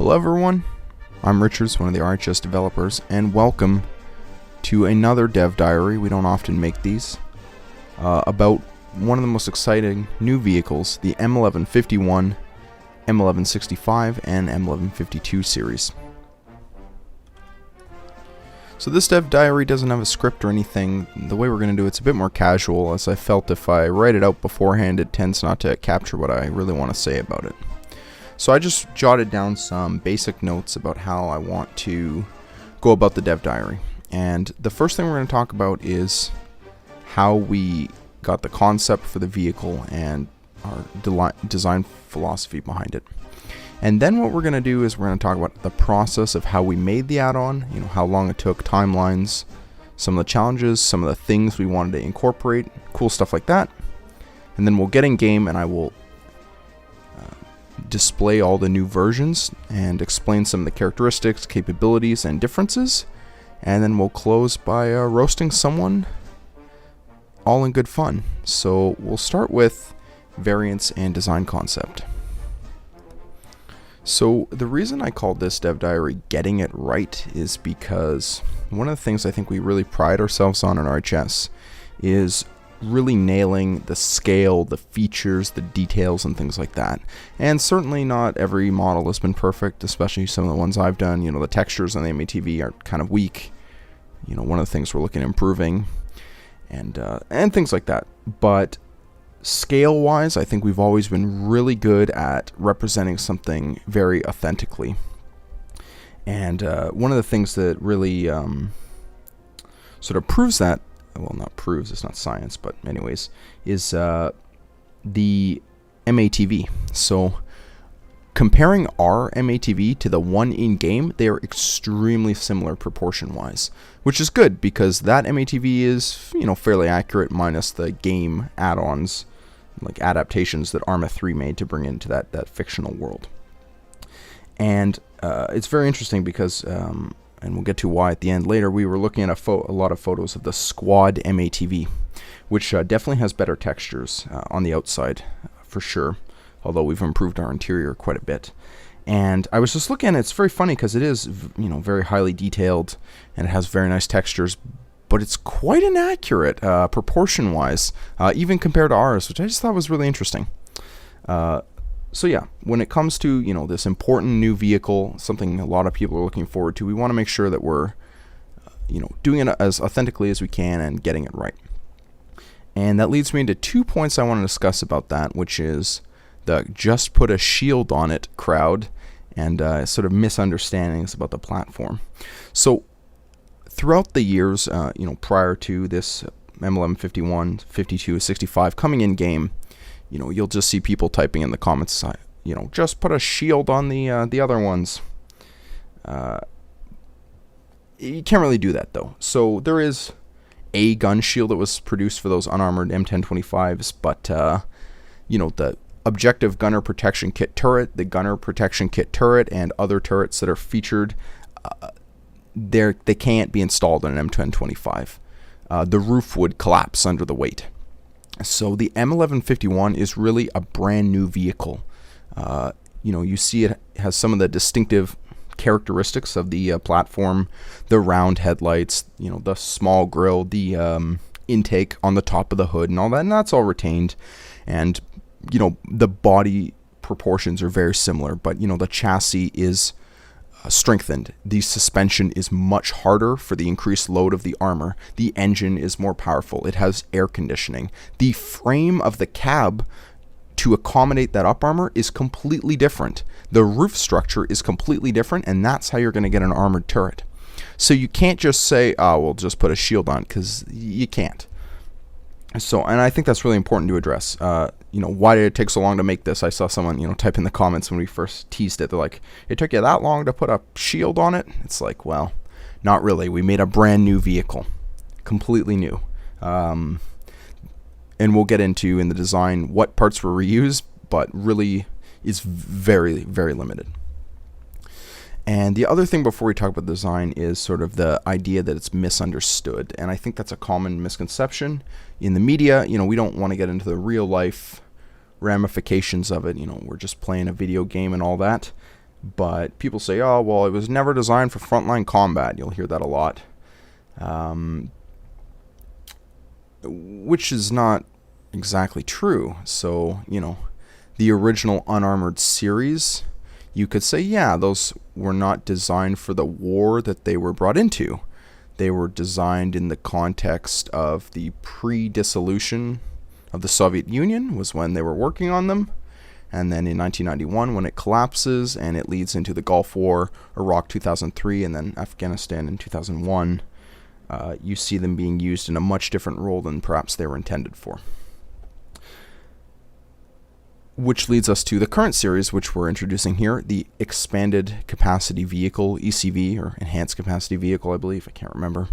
Hello everyone, I'm Richards, one of the RHS developers, and welcome to another dev diary. We don't often make these, about one of the most exciting new vehicles, the M1151, M1165, and M1152 series. So this dev diary doesn't have a script or anything. The way we're going to do it's a bit more casual, as I felt if I write it out beforehand it tends not to capture what I really want to say about it. So I just jotted down some basic notes about how I want to go about the dev diary. And the first thing we're going to talk about is how we got the concept for the vehicle and our design philosophy behind it. And then what we're going to do is we're going to talk about the process of how we made the add-on, how long it took, timelines, some of the challenges, some of the things we wanted to incorporate, cool stuff like that. And then we'll get in game and I will display all the new versions and explain some of the characteristics, capabilities, and differences. And then we'll close by roasting someone, all in good fun. So we'll start with variants and design concept. So the reason I called this dev diary Getting It Right is because one of the things I think we really pride ourselves on in RHS is really nailing the scale, the features, the details, and things like that. And certainly not every model has been perfect, especially some of the ones I've done. The textures on the MATV are kind of weak. One of the things we're looking at improving, and things like that. But scale-wise, I think we've always been really good at representing something very authentically. And one of the things that really sort of proves that, well, not proves, it's not science, but anyways, is the MATV. So comparing our MATV to the one in-game, they are extremely similar proportion-wise, which is good because that MATV is, fairly accurate minus the game add-ons, like adaptations that Arma 3 made to bring into that fictional world. And it's very interesting because, and we'll get to why at the end later, we were looking at a lot of photos of the Squad MATV, which definitely has better textures on the outside, for sure, although we've improved our interior quite a bit. And I was just looking at it, it's very funny because it is, very highly detailed, and it has very nice textures, but it's quite inaccurate proportion-wise, even compared to ours, which I just thought was really interesting. So yeah, when it comes to, this important new vehicle, something a lot of people are looking forward to, we want to make sure that we're, doing it as authentically as we can and getting it right. And that leads me into 2 points I want to discuss about that, which is the just put a shield on it crowd and sort of misunderstandings about the platform. So throughout the years, prior to this M1151, 52, 65 coming in game, you'll just see people typing in the comments, just put a shield on the other ones. You can't really do that though. So there is a gun shield that was produced for those unarmored M1025s, but the objective gunner protection kit turret, the gunner protection kit turret, and other turrets that are featured, they can't be installed on an M1025. The roof would collapse under the weight. So the M1151 is really a brand new vehicle. You see it has some of the distinctive characteristics of the platform, the round headlights, the small grille, the intake on the top of the hood and all that, and that's all retained. And, the body proportions are very similar, but, the chassis is strengthened. The suspension is much harder for the increased load of the armor. The engine is more powerful. It has air conditioning. The frame of the cab to accommodate that up armor is completely different. The roof structure is completely different, and that's how you're going to get an armored turret. So you can't just say, oh, we'll just put a shield on, because you can't. So, and I think that's really important to address. Why did it take so long to make this? I saw someone, type in the comments when we first teased it. They're like, it took you that long to put a shield on it? It's like, well, not really. We made a brand new vehicle. Completely new. And we'll get into in the design what parts were reused, but really is very, very limited. And the other thing before we talk about the design is sort of the idea that it's misunderstood. And I think that's a common misconception in the media. We don't want to get into the real life ramifications of it. We're just playing a video game and all that. But people say, oh, well, it was never designed for frontline combat. You'll hear that a lot. Which is not exactly true. So, the original Unarmored series, you could say, yeah, those were not designed for the war that they were brought into. They were designed in the context of the pre-dissolution of the Soviet Union, was when they were working on them. And then in 1991, when it collapses and it leads into the Gulf War, Iraq 2003, and then Afghanistan in 2001, you see them being used in a much different role than perhaps they were intended for. Which leads us to the current series, which we're introducing here, the Expanded Capacity Vehicle, ECV, or Enhanced Capacity Vehicle, I believe. I can't remember.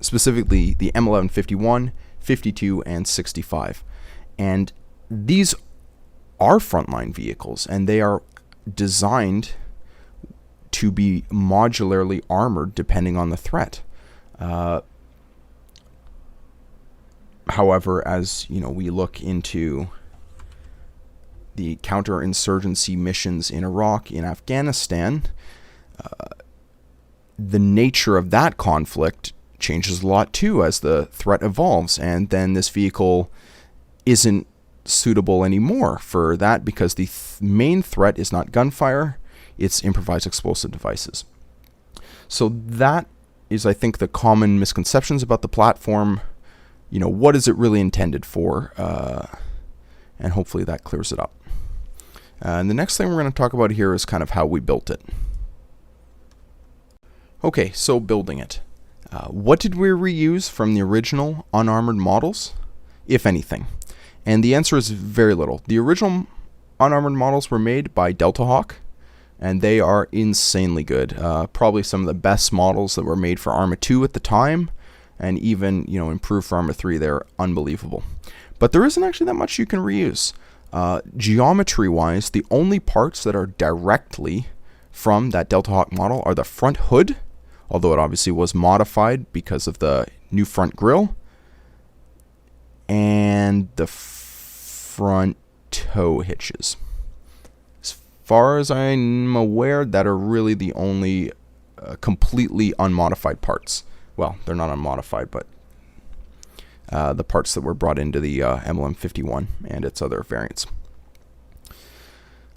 Specifically, the M1151, 52, and 65. And these are frontline vehicles, and they are designed to be modularly armored depending on the threat. However, as we look into the counterinsurgency missions in Iraq, in Afghanistan, the nature of that conflict changes a lot too as the threat evolves, and then this vehicle isn't suitable anymore for that because the main threat is not gunfire, it's improvised explosive devices. So that is, I think, the common misconceptions about the platform. What is it really intended for? And hopefully that clears it up. And the next thing we're going to talk about here is kind of how we built it. Okay, so building it. What did we reuse from the original unarmored models, if anything? And the answer is very little. The original unarmored models were made by Delta Hawk, and they are insanely good. Probably some of the best models that were made for Arma 2 at the time, and even improved for Arma 3. They're unbelievable. But there isn't actually that much you can reuse. Geometry-wise, the only parts that are directly from that Delta Hawk model are the front hood, although it obviously was modified because of the new front grille, and the front tow hitches. As far as I'm aware, that are really the only completely unmodified parts. Well, they're not unmodified, but the parts that were brought into the M1151 and its other variants.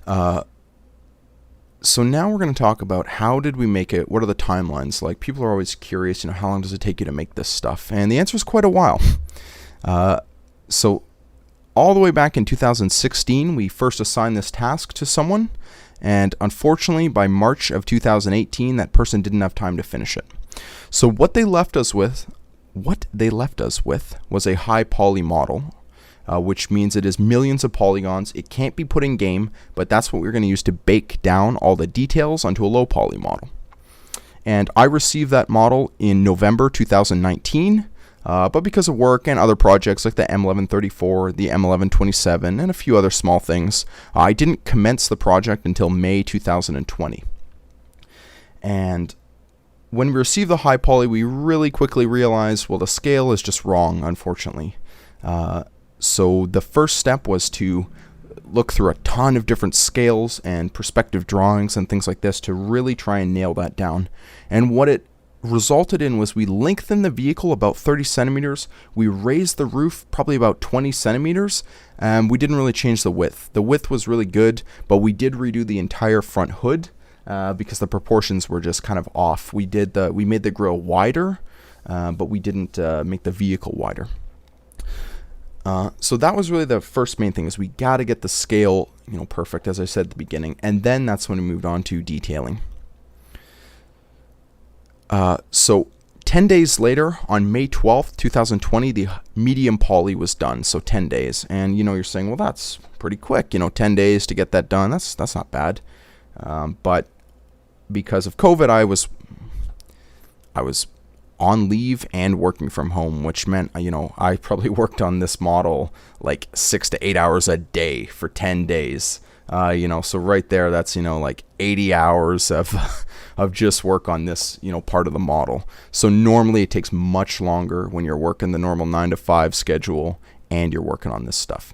So now we're going to talk about how did we make it, what are the timelines like. People are always curious, how long does it take you to make this stuff? And the answer is quite a while. So all the way back in 2016, we first assigned this task to someone, and unfortunately by March of 2018, that person didn't have time to finish it. So what they left us with was a high poly model, which means it is millions of polygons. It can't be put in game, but that's what we're going to use to bake down all the details onto a low poly model. And I received that model in November 2019, but because of work and other projects like the M1134, the M1127, and a few other small things, I didn't commence the project until May 2020. And when we received the high poly, we really quickly realized, well, the scale is just wrong, unfortunately. So the first step was to look through a ton of different scales and perspective drawings and things like this to really try and nail that down. And what it resulted in was we lengthened the vehicle about 30 centimeters. We raised the roof probably about 20 centimeters. We didn't really change the width. The width was really good, but we did redo the entire front hood because the proportions were just kind of off. We made the grille wider, but we didn't make the vehicle wider. So that was really the first main thing, is we got to get the scale, perfect, as I said at the beginning, and then that's when we moved on to detailing. So 10 days later, on May 12th, 2020, the medium poly was done, so 10 days. And, you're saying, well, that's pretty quick, 10 days to get that done, that's not bad. But because of COVID, I was on leave and working from home, which meant, I probably worked on this model like 6 to 8 hours a day for 10 days. So right there, that's, like 80 hours of just work on this, part of the model. So normally it takes much longer when you're working the normal 9 to 5 schedule and you're working on this stuff.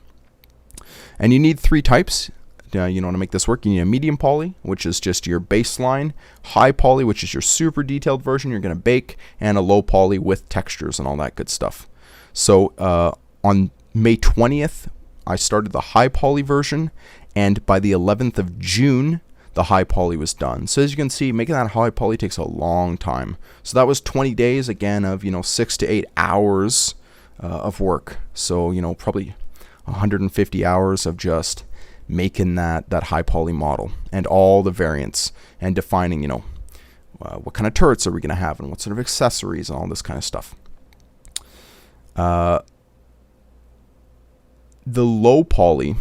And you need 3 types to make this work, you need a medium poly, which is just your baseline, high poly, which is your super detailed version you're going to bake, and a low poly with textures and all that good stuff. So on May 20th, I started the high poly version, and by the 11th of June, the high poly was done. So as you can see, making that high poly takes a long time. So that was 20 days, again, of 6 to 8 hours of work. So probably 150 hours of just making that high poly model and all the variants and defining what kind of turrets are we going to have and what sort of accessories and all this kind of stuff. The low poly,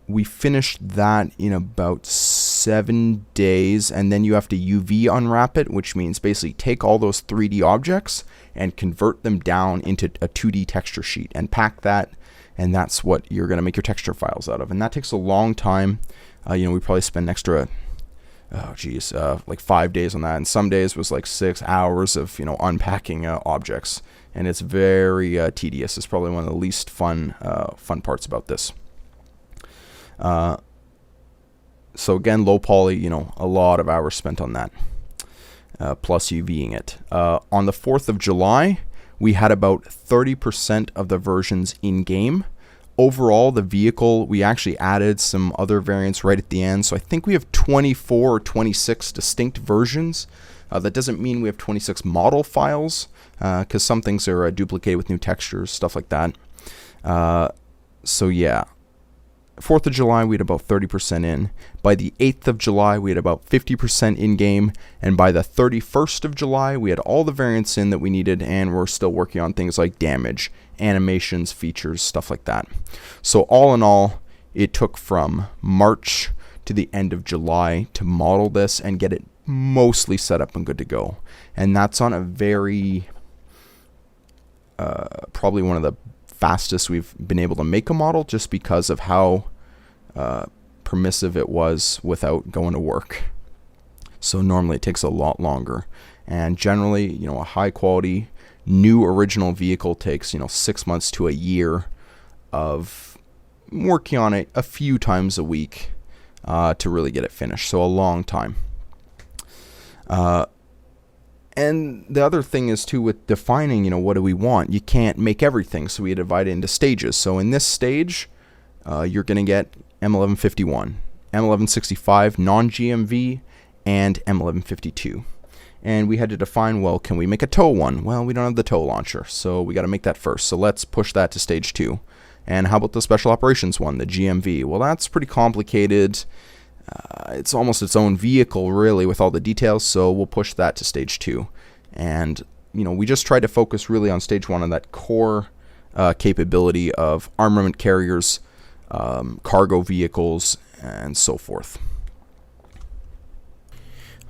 we finished that in about 7 days, and then you have to UV unwrap it, which means basically take all those 3D objects and convert them down into a 2D texture sheet and pack that, and that's what you're going to make your texture files out of. And that takes a long time. We probably spend an extra like 5 days on that, and some days was like 6 hours of unpacking objects, and it's very tedious. It's probably one of the least fun parts about this. So again, low poly, a lot of hours spent on that, plus UVing it. On the 4th of July, we had about 30% of the versions in game. Overall, the vehicle, we actually added some other variants right at the end. So I think we have 24 or 26 distinct versions. That doesn't mean we have 26 model files, because some things are duplicated with new textures, stuff like that. So yeah. 4th of July, we had about 30% in. By the 8th of July, we had about 50% in-game. And by the 31st of July, we had all the variants in that we needed, and we're still working on things like damage, animations, features, stuff like that. So all in all, it took from March to the end of July to model this and get it mostly set up and good to go. And that's on a very, probably one of the fastest we've been able to make a model, just because of how permissive it was without going to work. So normally it takes a lot longer, and generally a high quality new original vehicle takes 6 months to a year of working on it a few times a week to really get it finished. So a long time. And the other thing is too, with defining, what do we want? You can't make everything, so we divide it into stages. So in this stage, you're going to get M1151, M1165 non-GMV, and M1152. And we had to define, well, can we make a tow one? Well, we don't have the tow launcher, so we got to make that first. So let's push that to stage 2. And how about the special operations one, the GMV? Well, that's pretty complicated. It's almost its own vehicle, really, with all the details, so we'll push that to stage 2. And, we just tried to focus really on stage 1 on that core capability of armament carriers, cargo vehicles, and so forth.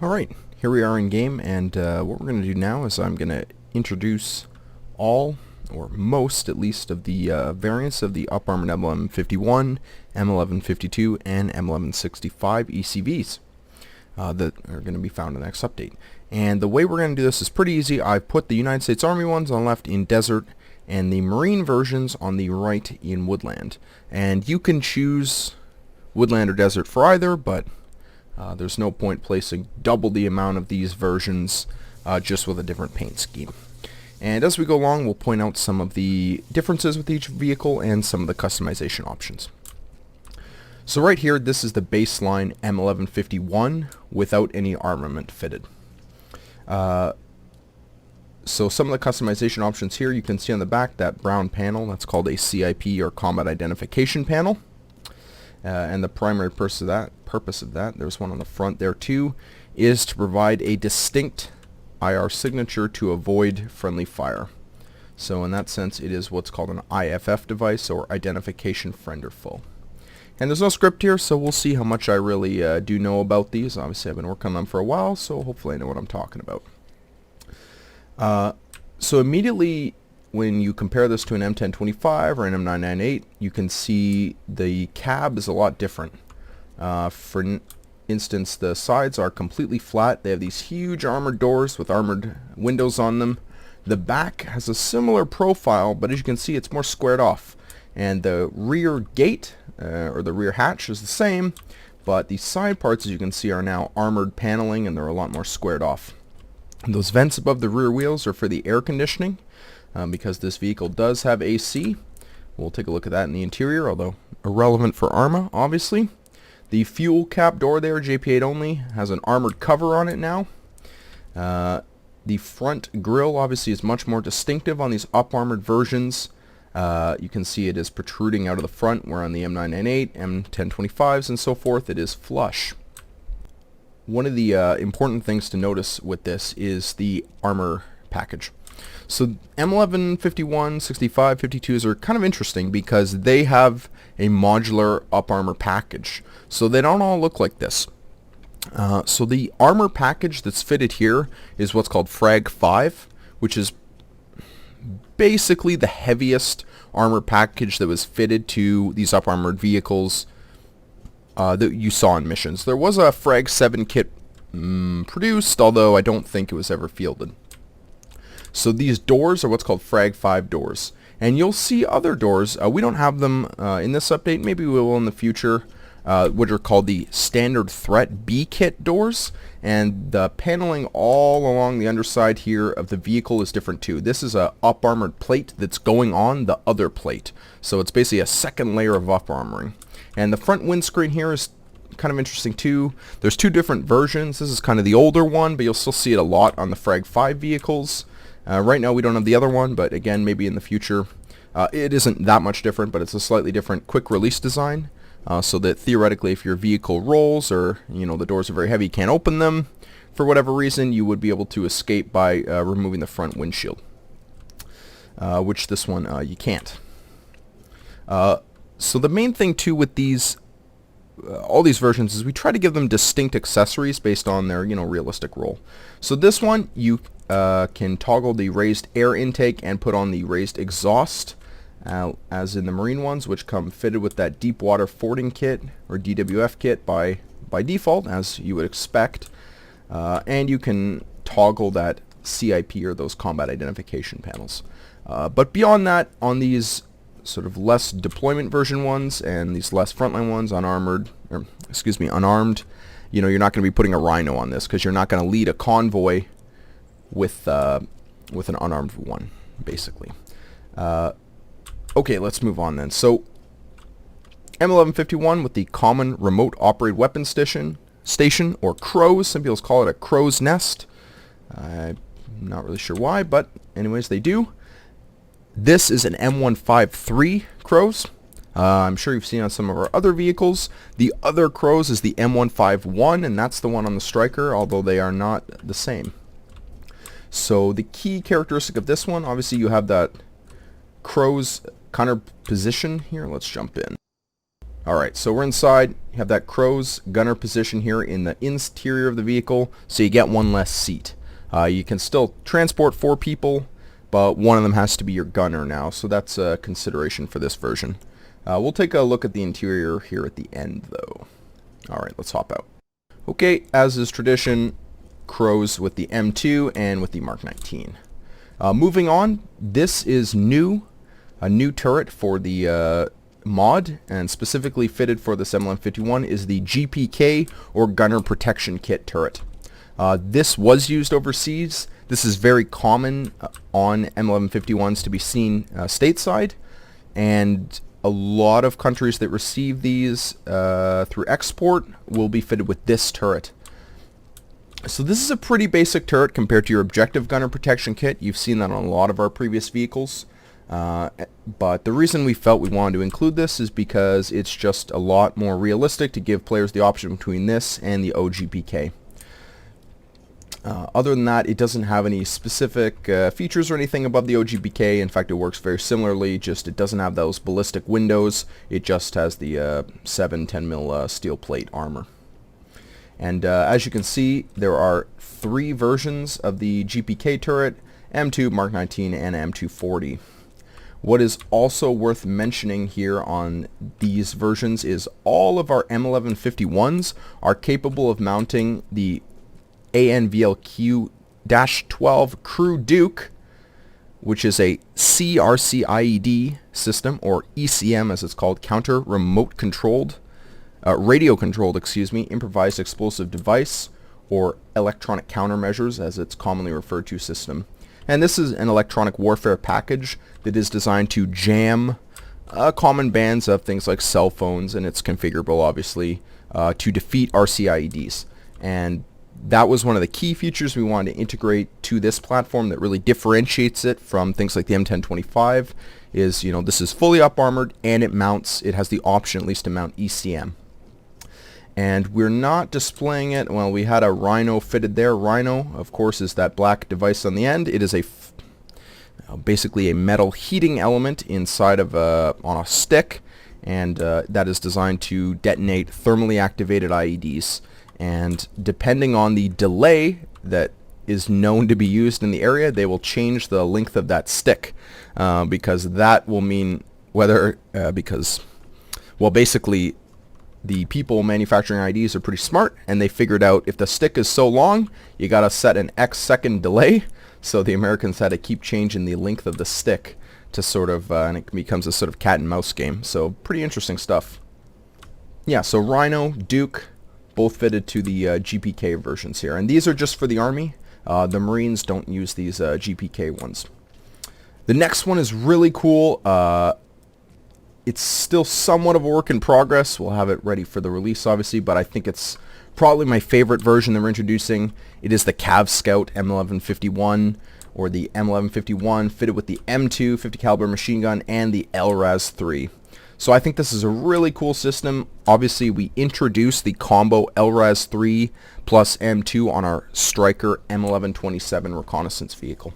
Alright, here we are in game, and what we're going to do now is I'm going to introduce all, or most at least, of the variants of the up-armored M1151, M1152, and M1165 ECVs that are going to be found in the next update. And the way we're going to do this is pretty easy. I've put the United States Army ones on the left in desert, and the Marine versions on the right in woodland. And you can choose woodland or desert for either, but there's no point placing double the amount of these versions just with a different paint scheme. And as we go along, we'll point out some of the differences with each vehicle and some of the customization options. So right here, this is the baseline M1151 without any armament fitted. So some of the customization options here, you can see on the back that brown panel, that's called a CIP or Combat Identification Panel. And the primary purpose of that, there's one on the front there too, is to provide a distinct IR signature to avoid friendly fire. So in that sense, it is what's called an IFF device, or Identification Friend or Foe. And there's no script here, so we'll see how much I really do know about these. Obviously, I've been working on them for a while, so hopefully I know what I'm talking about. So immediately when you compare this to an M1025 or an M998, you can see the cab is a lot different. For instance, the sides are completely flat. They have these huge armored doors with armored windows on them. The back has a similar profile, but as you can see, it's more squared off. And the rear gate or the rear hatch is the same, but the side parts, as you can see, are now armored paneling, and they're a lot more squared off. Those vents above the rear wheels are for the air conditioning, because this vehicle does have AC. We'll take a look at that in the interior, although irrelevant for ARMA, obviously. The fuel cap door there, JP8 only, has an armored cover on it now. The front grille obviously is much more distinctive on these up-armored versions. You can see it is protruding out of the front, where on the M998, M1025s, and so forth, it is flush. One of the important things to notice with this is the armor package. So M1151, 65, 52s are kind of interesting because they have a modular up armor package. So they don't all look like this. So the armor package that's fitted here is what's called Frag 5, which is basically the heaviest armor package that was fitted to these up armored vehicles that you saw in missions. There was a Frag 7 kit produced, although I don't think it was ever fielded. So these doors are what's called Frag 5 doors. And you'll see other doors. We don't have them in this update. Maybe we will in the future, which are called the Standard Threat B kit doors. And the paneling all along the underside here of the vehicle is different too. This is a up armored plate that's going on the other plate. So it's basically a second layer of up armoring. And the front windscreen here is kind of interesting too. There's two different versions. This is kind of the older one, but you'll still see it a lot on the Frag 5 vehicles. Right now we don't have the other one, but again, maybe in the future. It isn't that much different, but it's a slightly different quick release design, so that theoretically if your vehicle rolls or the doors are very heavy, you can't open them for whatever reason, you would be able to escape by removing the front windshield, which this one you can't. So the main thing too with these all these versions is we try to give them distinct accessories based on their realistic role. So this one you can toggle the raised air intake and put on the raised exhaust, as in the marine ones, which come fitted with that deep water fording kit or DWF kit by default, as you would expect. And you can toggle that CIP or those combat identification panels. But beyond that, on these sort of less deployment version ones and these less frontline ones, unarmed, you're not going to be putting a Rhino on this because you're not going to lead a convoy with an unarmed one, basically. Okay, let's move on then. So M1151 with the common remote operated weapon station, or CROWS. Some people call it a crow's nest. I'm not really sure why, but anyways, they do. This is an M153 CROWS. I'm sure you've seen on some of our other vehicles. The other CROWS is the M1151, and that's the one on the Striker, although they are not the same. So the key characteristic of this one, obviously you have that CROWS gunner position here. Let's jump in. Alright, so we're inside. You have that CROWS gunner position here in the interior of the vehicle, so you get one less seat. You can still transport 4 people, but one of them has to be your gunner now, so that's a consideration for this version. We'll take a look at the interior here at the end, though. Alright, let's hop out. Okay, as is tradition, CROWS with the M2 and with the Mark 19. Moving on, this is new. A new turret for the mod, and specifically fitted for this M1151 is the GPK, or Gunner Protection Kit turret. This was used overseas. This is very common on M1151s to be seen stateside, and a lot of countries that receive these through export will be fitted with this turret. So this is a pretty basic turret compared to your objective gunner protection kit. You've seen that on a lot of our previous vehicles. But the reason we felt we wanted to include this is because it's just a lot more realistic to give players the option between this and the OGPK. Other than that, it doesn't have any specific features or anything above the OGPK. In fact, it works very similarly, just it doesn't have those ballistic windows. It just has the 10mm steel plate armor. And as you can see, there are 3 versions of the GPK turret: M2, Mark 19, and M240. What is also worth mentioning here on these versions is all of our M1151s are capable of mounting the ANVLQ-12 Crew Duke which is a CRC-IED system, or ECM as it's called, counter remote controlled, radio controlled, improvised explosive device, or electronic countermeasures as it's commonly referred to system. And this is an electronic warfare package that is designed to jam common bands of things like cell phones, and it's configurable obviously to defeat RCIEDs. And that was one of the key features we wanted to integrate to this platform that really differentiates it from things like the M1025 is, this is fully up armored and it has the option at least to mount ECM. And we're not displaying it. Well, we had a Rhino fitted there. Rhino, of course, is that black device on the end. It is basically a metal heating element inside of on a stick, and that is designed to detonate thermally activated IEDs. And depending on the delay that is known to be used in the area, they will change the length of that stick, because that will mean whether basically the people manufacturing IEDs are pretty smart, and they figured out if the stick is so long, you gotta set an X second delay. So the Americans had to keep changing the length of the stick to sort of, and it becomes a sort of cat and mouse game. So pretty interesting stuff. Yeah, so Rhino, Duke, both fitted to the GPK versions here. And these are just for the Army. The Marines don't use these GPK ones. The next one is really cool. It's still somewhat of a work in progress. We'll have it ready for the release, obviously, but I think it's probably my favorite version that we're introducing. It is the Cav Scout M1151, or the M1151, fitted with the M2 50 caliber machine gun and the LRAS 3. So I think this is a really cool system. Obviously, we introduced the combo LRAS 3 plus M2 on our Striker M1127 reconnaissance vehicle.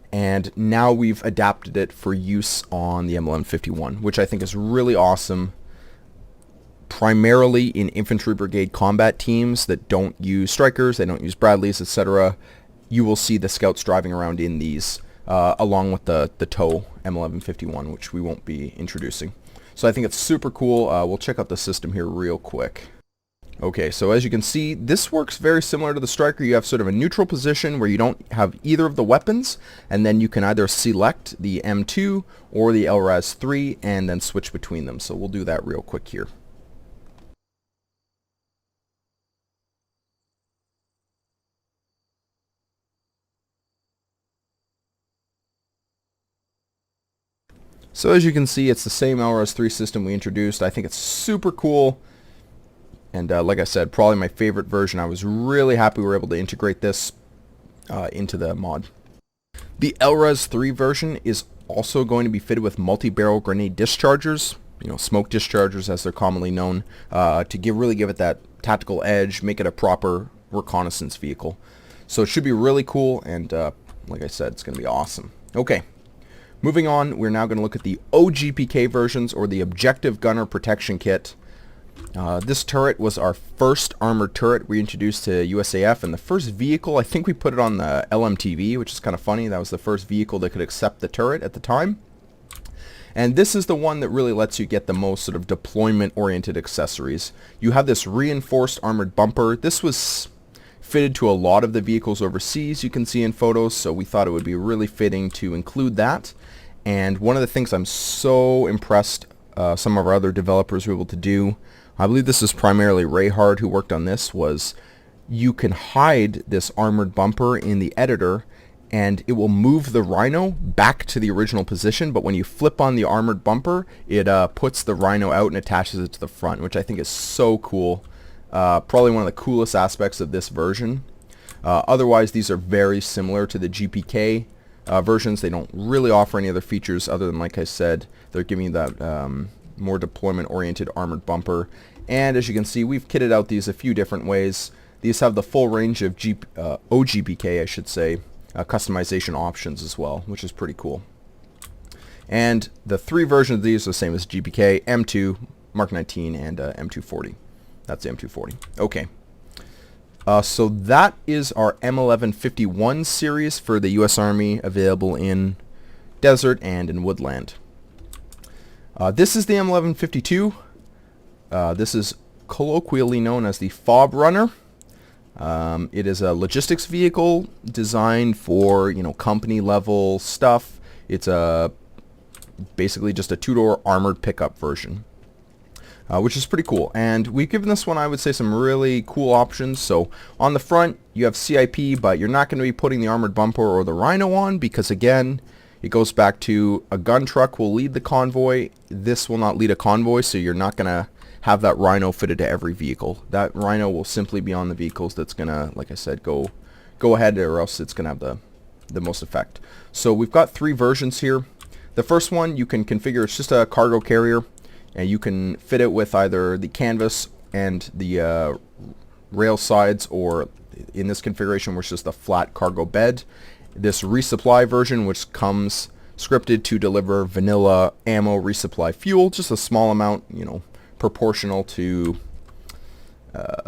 And now we've adapted it for use on the M1151, which I think is really awesome, primarily in infantry brigade combat teams that don't use Strikers, they don't use Bradleys, etc. You will see the Scouts driving around in these, along with the TOW M1151, which we won't be introducing. So I think it's super cool. We'll check out the system here real quick. Okay, so as you can see, this works very similar to the Striker. You have sort of a neutral position where you don't have either of the weapons, and then you can either select the M2 or the LRAS 3 and then switch between them. So we'll do that real quick here. So as you can see, it's the same LRAS 3 system we introduced. I think it's super cool. And like I said, probably my favorite version. I was really happy we were able to integrate this into the mod. The LRAS 3 version is also going to be fitted with multi-barrel grenade dischargers, smoke dischargers as they're commonly known, to really give it that tactical edge, make it a proper reconnaissance vehicle. So it should be really cool, and like I said, it's going to be awesome. Okay, moving on, we're now going to look at the OGPK versions, or the Objective Gunner Protection Kit. This turret was our first armored turret we introduced to USAF, and the first vehicle, I think we put it on the LMTV, which is kind of funny. That was the first vehicle that could accept the turret at the time. And this is the one that really lets you get the most sort of deployment-oriented accessories. You have this reinforced armored bumper. This was fitted to a lot of the vehicles overseas you can see in photos, so we thought it would be really fitting to include that. And one of the things I'm so impressed some of our other developers were able to do, I believe this is primarily Rayhard who worked on this, was you can hide this armored bumper in the editor and it will move the Rhino back to the original position, but when you flip on the armored bumper, it puts the Rhino out and attaches it to the front, which I think is so cool. Probably one of the coolest aspects of this version. Otherwise, these are very similar to the GPK versions. They don't really offer any other features other than, like I said, they're giving you that more deployment-oriented armored bumper. And as you can see, we've kitted out these a few different ways. These have the full range of OGPK, I should say, customization options as well, which is pretty cool. And the three versions of these are the same as GPK, M2, Mark 19, and M240. That's the M240. Okay. So that is our M1151 series for the U.S. Army, available in desert and in woodland. This is the M1152. This is colloquially known as the fob runner. It is a logistics vehicle designed for, company level stuff. It's basically just a two-door armored pickup version, which is pretty cool. And we've given this one, I would say, some really cool options. So on the front, you have CIP, but you're not going to be putting the armored bumper or the Rhino on because, again, it goes back to a gun truck will lead the convoy. This will not lead a convoy, so you're not going to have that Rhino fitted to every vehicle. That Rhino will simply be on the vehicles that's going to, like I said, go ahead, or else it's going to have the most effect. So we've got 3 versions here. The first one you can configure. It's just a cargo carrier, and you can fit it with either the canvas and the rail sides, or in this configuration, which is the flat cargo bed. This resupply version, which comes scripted to deliver vanilla ammo resupply fuel, just a small amount, proportional to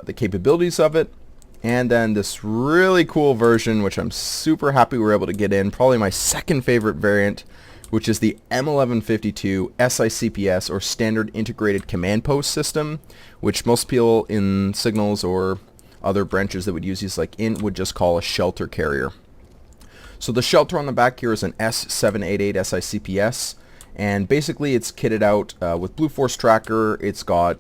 the capabilities of it. And then this really cool version, which I'm super happy we were able to get in, probably my second favorite variant, which is the M1152 SICPS, or Standard Integrated Command Post System, which most people in signals or other branches that would use these like INT would just call a shelter carrier. So the shelter on the back here is an S788 SICPS, and basically it's kitted out with Blue Force tracker. It's got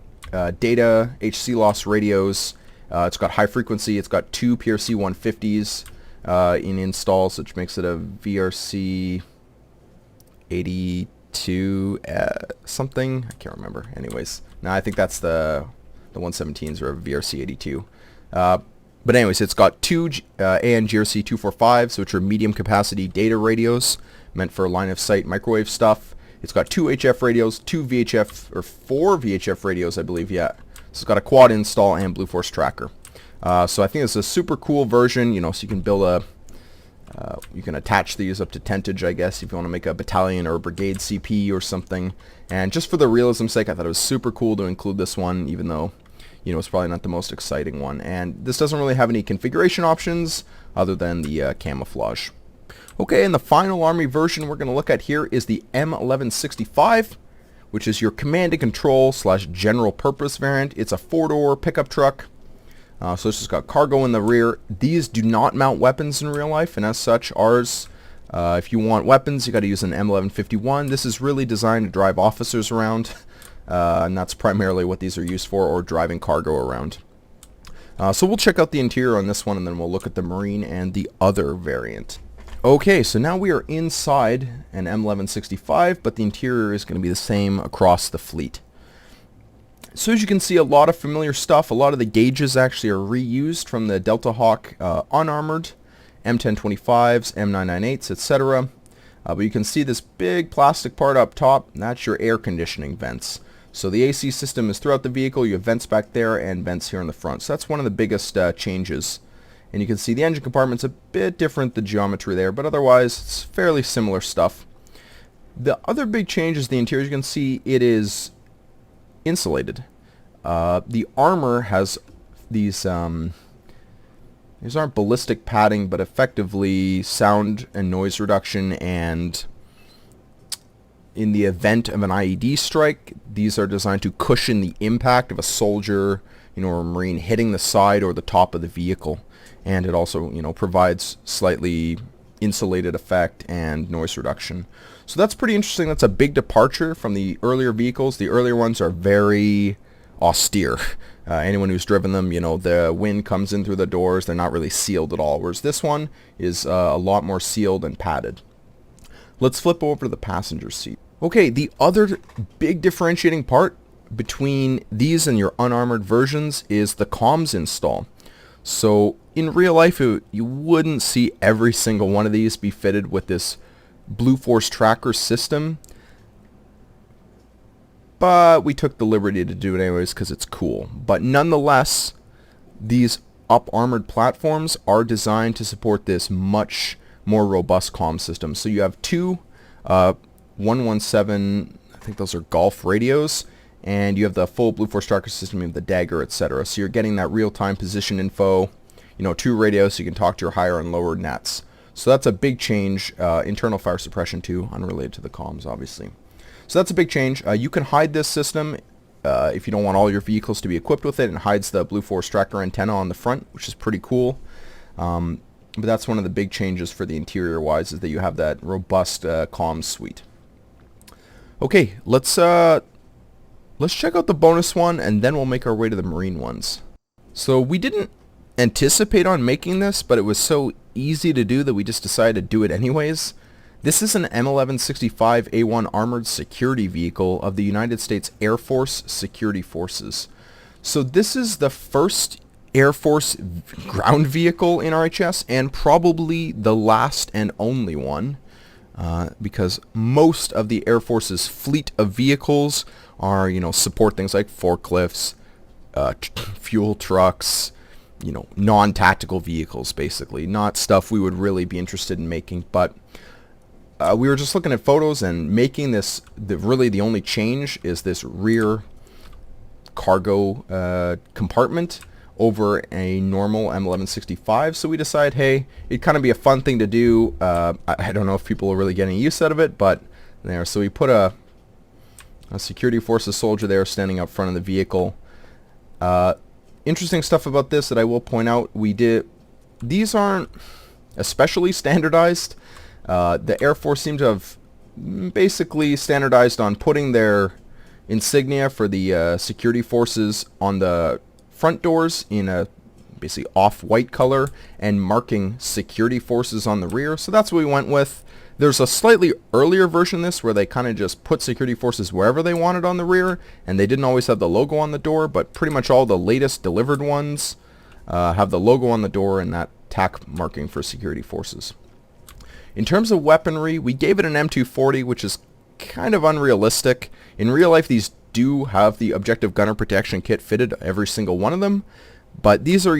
data, HC loss radios, it's got high frequency, it's got 2 PRC 150s in installs, which makes it a VRC 82 something, I can't remember. Anyways, no, I think that's the 117s are a VRC 82. But anyways, it's got 2 AN GRC 245s, which are medium capacity data radios meant for line of sight microwave stuff. It's got 2 HF radios, 2 VHF, or 4 VHF radios, I believe, yeah. So it's got a quad install and Blue Force tracker. So I think it's a super cool version, so you can build you can attach these up to tentage, I guess, if you want to make a battalion or a brigade CP or something. And just for the realism's sake, I thought it was super cool to include this one, even though it's probably not the most exciting one. And this doesn't really have any configuration options other than the camouflage. Okay, and the final Army version we're going to look at here is the M1165, which is your command and control / general purpose variant. It's a 4-door pickup truck. So it's just got cargo in the rear. These do not mount weapons in real life, and as such, ours, if you want weapons, you got to use an M1151. This is really designed to drive officers around. And that's primarily what these are used for, or driving cargo around. So we'll check out the interior on this one, and then we'll look at the Marine and the other variant. Okay, so now we are inside an M1165, but the interior is going to be the same across the fleet. So as you can see, a lot of familiar stuff. A lot of the gauges actually are reused from the Delta Hawk unarmored, M1025s, M998s, etc. But you can see this big plastic part up top, and that's your air conditioning vents. So the AC system is throughout the vehicle. You have vents back there and vents here in the front. So that's one of the biggest changes. And you can see the engine compartment's a bit different, the geometry there, but otherwise it's fairly similar stuff. The other big change is the interior. You can see it is insulated. The armor has these aren't ballistic padding, but effectively sound and noise reduction, and in the event of an IED strike, these are designed to cushion the impact of a soldier, or a Marine hitting the side or the top of the vehicle. And it also, provides slightly insulated effect and noise reduction. So that's pretty interesting. That's a big departure from the earlier vehicles. The earlier ones are very austere. Anyone who's driven them, the wind comes in through the doors. They're not really sealed at all, whereas this one is a lot more sealed and padded. Let's flip over to the passenger seat. Okay, the other big differentiating part between these and your unarmored versions is the comms install. So in real life, you wouldn't see every single one of these be fitted with this Blue Force tracker system, but we took the liberty to do it anyways because it's cool. But nonetheless, these up-armored platforms are designed to support this much more robust comm system. So you have 2 117, I think those are Golf radios, and you have the full Blue Force tracker system, you have the Dagger, etc. So you're getting that real-time position info, 2 radios so you can talk to your higher and lower nets. So that's a big change. Internal fire suppression too, unrelated to the comms, obviously. So that's a big change. You can hide this system if you don't want all your vehicles to be equipped with it, and hides the Blue Force Tracker antenna on the front, which is pretty cool. But that's one of the big changes for the interior wise, is that you have that robust comms suite. Okay, let's check out the bonus one, and then we'll make our way to the Marine ones. So we didn't anticipate on making this, but it was so easy to do that we just decided to do it anyways. This is an M1165 A1 armored security vehicle of the United States Air Force Security Forces. So this is the first Air Force ground vehicle in RHS, and probably the last and only one, because most of the Air Force's fleet of vehicles are, support things like forklifts, fuel trucks, non-tactical vehicles, basically. Not stuff we would really be interested in making, but we were just looking at photos and making this, really the only change is this rear cargo compartment over a normal M1165. So we decided, hey, it'd kind of be a fun thing to do. I don't know if people are really getting use out of it, but there. So we put a security forces soldier there standing up front of the vehicle. Interesting stuff about this that I will point out. These aren't especially standardized. The Air Force seemed to have basically standardized on putting their insignia for the security forces on the front doors in a basically off-white color, and marking security forces on the rear. So that's what we went with. There's a slightly earlier version of this where they kind of just put security forces wherever they wanted on the rear, and they didn't always have the logo on the door, but pretty much all the latest delivered ones have the logo on the door and that tack marking for security forces. In terms of weaponry, we gave it an M240, which is kind of unrealistic. In real life, these do have the objective gunner protection kit fitted, every single one of them, but these are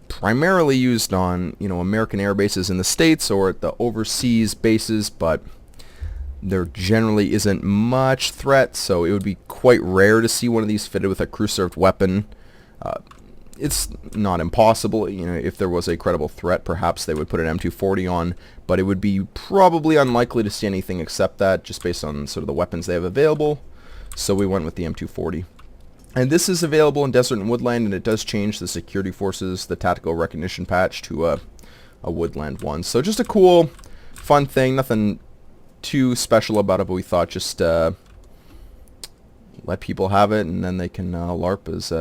primarily used on, American air bases in the States or at the overseas bases, but there generally isn't much threat, so it would be quite rare to see one of these fitted with a crew-served weapon. It's not impossible, if there was a credible threat, perhaps they would put an M240 on, but it would be probably unlikely to see anything except that, just based on sort of the weapons they have available. So we went with the M240. And this is available in Desert and Woodland, and it does change the security forces, the tactical recognition patch, to a Woodland one. So just a cool, fun thing, nothing too special about it, but we thought just let people have it, and then they can LARP as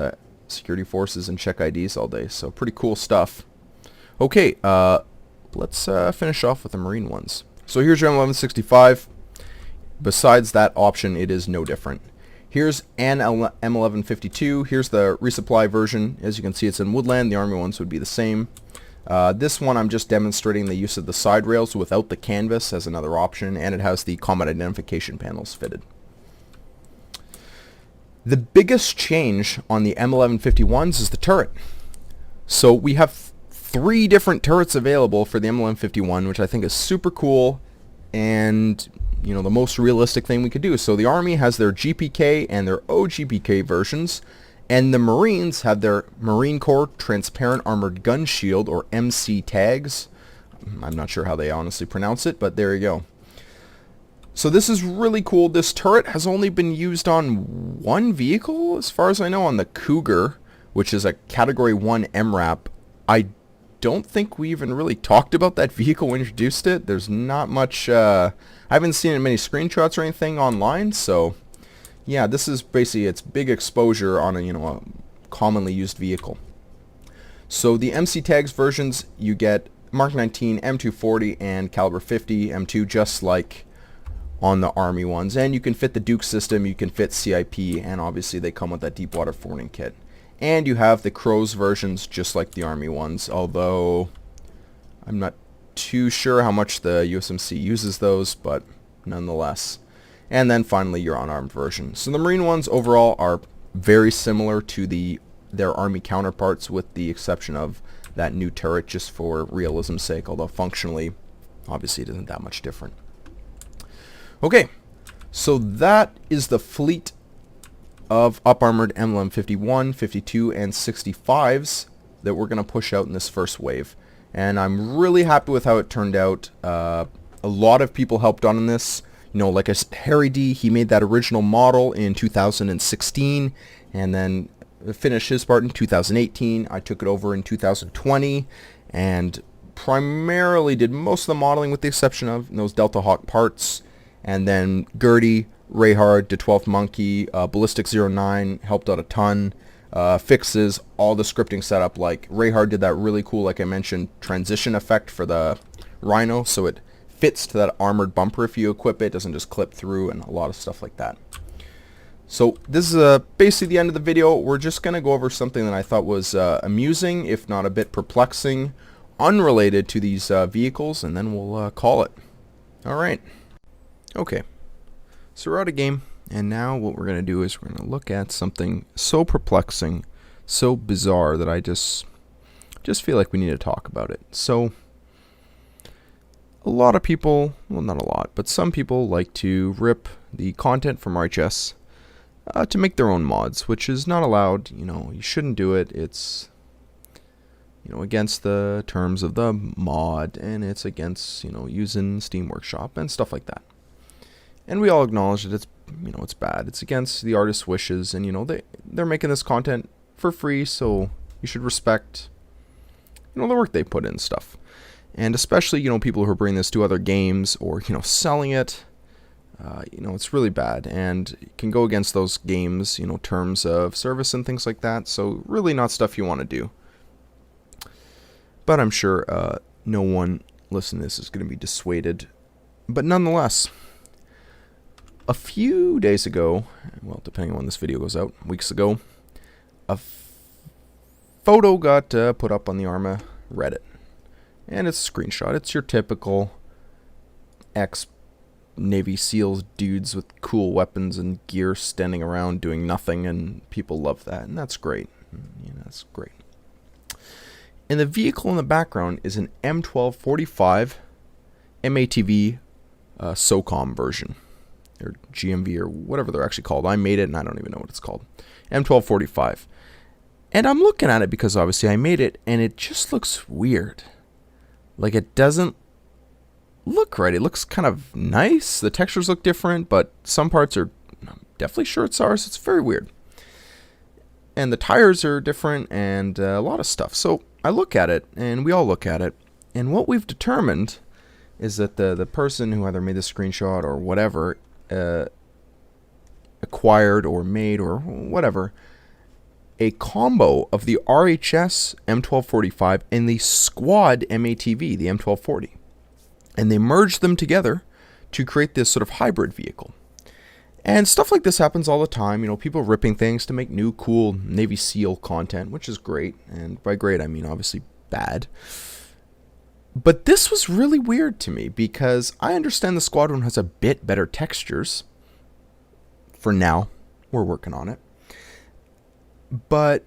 security forces and check IDs all day. So pretty cool stuff. Okay, let's finish off with the Marine ones. So here's your M1165. Besides that option, it is no different. Here's an M1152. Here's the resupply version. As you can see, it's in Woodland. The Army ones would be the same. This one, I'm just demonstrating the use of the side rails without the canvas as another option, and it has the combat identification panels fitted. The biggest change on the M1151s is the turret. So we have 3 different turrets available for the M1151, which I think is super cool, and the most realistic thing we could do. So the Army has their GPK and their OGPK versions, and the Marines have their Marine Corps Transparent Armored Gun Shield, or MC tags. I'm not sure how they honestly pronounce it, but there you go. So this is really cool. This turret has only been used on one vehicle, as far as I know, on the Cougar, which is a Category 1 MRAP. I don't think we even really talked about that vehicle when we introduced it. There's not much, I haven't seen many screenshots or anything online, so yeah, this is basically its big exposure on a commonly used vehicle. So the MC tags versions, you get Mark 19, M240, and caliber 50 M2, just like on the Army ones, and you can fit the Duke system, you can fit CIP, and obviously they come with that deep water forwarding kit. And you have the Crows versions just like the Army ones, although I'm not too sure how much the USMC uses those, but nonetheless. And then finally your unarmed version. So the Marine ones overall are very similar to their Army counterparts, with the exception of that new turret, just for realism's sake, although functionally obviously it isn't that much different. Okay, so that is the fleet of up-armored M1151, 52, and 65s that we're going to push out in this first wave. And I'm really happy with how it turned out. A lot of people helped on this. You know, like I said, Harry D, he made that original model in 2016 and then finished his part in 2018. I took it over in 2020 and primarily did most of the modeling with the exception of those Delta Hawk parts. And then Gertie, Rayhard, the 12th Monkey, Ballistic09 helped out a ton. Fixes, all the scripting setup. Like Rayhard did that really cool, like I mentioned, transition effect for the Rhino, so it fits to that armored bumper if you equip it. It doesn't just clip through, and a lot of stuff like that. So this is basically the end of the video. We're just going to go over something that I thought was amusing, if not a bit perplexing, unrelated to these vehicles, and then we'll call it. Alright. Okay. So we're out of game, and now what we're going to do is we're going to look at something so perplexing, so bizarre, that I just feel like we need to talk about it. So a lot of people, well, not a lot, but some people like to rip the content from RHS to make their own mods, which is not allowed. You know, you shouldn't do it. It's, you know, against the terms of the mod, and it's against, you know, using Steam Workshop and stuff like that. And we all acknowledge that it's, you know, it's bad. It's against the artist's wishes, and, you know, they're making this content for free, so you should respect, you know, the work they put in and stuff. And especially, you know, people who are bringing this to other games or, you know, selling it, you know, it's really bad and it can go against those games, you know, terms of service and things like that. So really not stuff you want to do. But I'm sure no one listening to this is going to be dissuaded. But nonetheless, a few days ago, well, depending on when this video goes out, weeks ago, a photo got put up on the Arma Reddit. And it's a screenshot. It's your typical ex-Navy SEALs dudes with cool weapons and gear standing around doing nothing, and people love that, and that's great. Yeah, that's great. And the vehicle in the background is an M1245 MATV SOCOM version, or GMV, or whatever they're actually called. I made it, and I don't even know what it's called. M1245. And I'm looking at it because obviously I made it, and it just looks weird. Like, it doesn't look right. It looks kind of nice. The textures look different, but some parts are, I'm definitely sure it's ours. It's very weird. And the tires are different and a lot of stuff. So I look at it, and we all look at it, and what we've determined is that the person who either made the screenshot or whatever acquired or made or whatever a combo of the RHS M1245 and the Squad MATV, the M1240. And they merged them together to create this sort of hybrid vehicle. And stuff like this happens all the time. You know, people ripping things to make new, cool Navy SEAL content, which is great. And by great, I mean obviously bad. But this was really weird to me because I understand the Squad one has a bit better textures. For now, we're working on it. But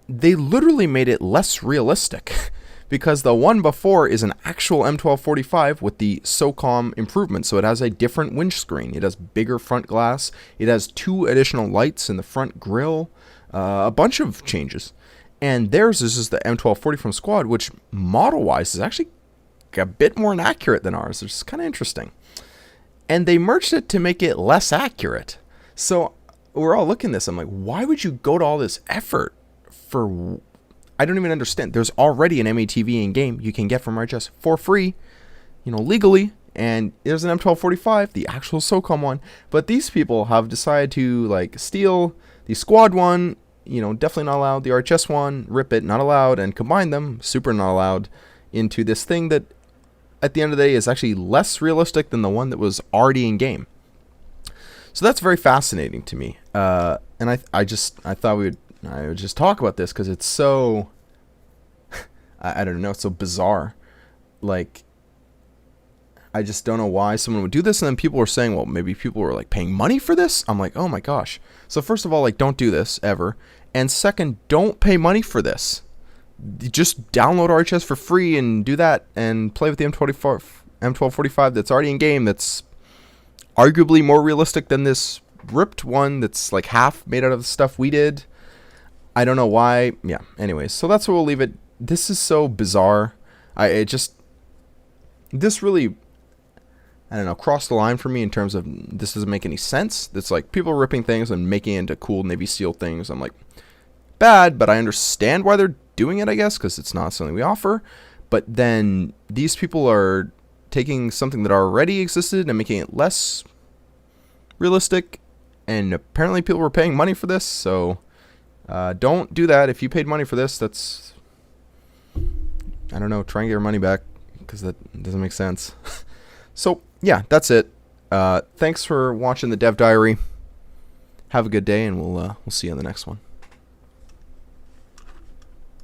they literally made it less realistic because the one before is an actual M1245 with the SOCOM improvement. So it has a different windscreen. It has bigger front glass. It has 2 additional lights in the front grille. A bunch of changes. And theirs is just the M1240 from Squad, which model-wise is actually a bit more inaccurate than ours, which is kind of interesting. And they merged it to make it less accurate. So we're all looking at this. I'm like, why would you go to all this effort for... I don't even understand. There's already an MATV in game you can get from RHS for free, you know, legally. And there's an M1245, the actual SOCOM one. But these people have decided to, like, steal the Squad one, you know, definitely not allowed, the RHS one, rip it, not allowed, and combine them, super not allowed, into this thing that, at the end of the day, is actually less realistic than the one that was already in game. So that's very fascinating to me, and I thought I would just talk about this because it's so, I don't know, it's so bizarre. Like, I just don't know why someone would do this, and then people were saying, well, maybe people were like paying money for this. I'm like, oh my gosh. So first of all, like, don't do this ever, and second, don't pay money for this. Just download RHS for free and do that, and play with the M1245 that's already in game. That's arguably more realistic than this ripped one that's like half made out of the stuff we did. I don't know why. Yeah, anyways, so that's where we'll leave it. This is so bizarre. This really, I don't know, crossed the line for me in terms of this doesn't make any sense. It's like people ripping things and making it into cool Navy SEAL things. I'm like, bad, but I understand why they're doing it, I guess, because it's not something we offer. But then these people are taking something that already existed and making it less realistic, and apparently people were paying money for this, so don't do that. If you paid money for this, that's, I don't know, try and get your money back, because that doesn't make sense. So yeah, that's it. Thanks for watching the Dev Diary. Have a good day, and we'll see you on the next one.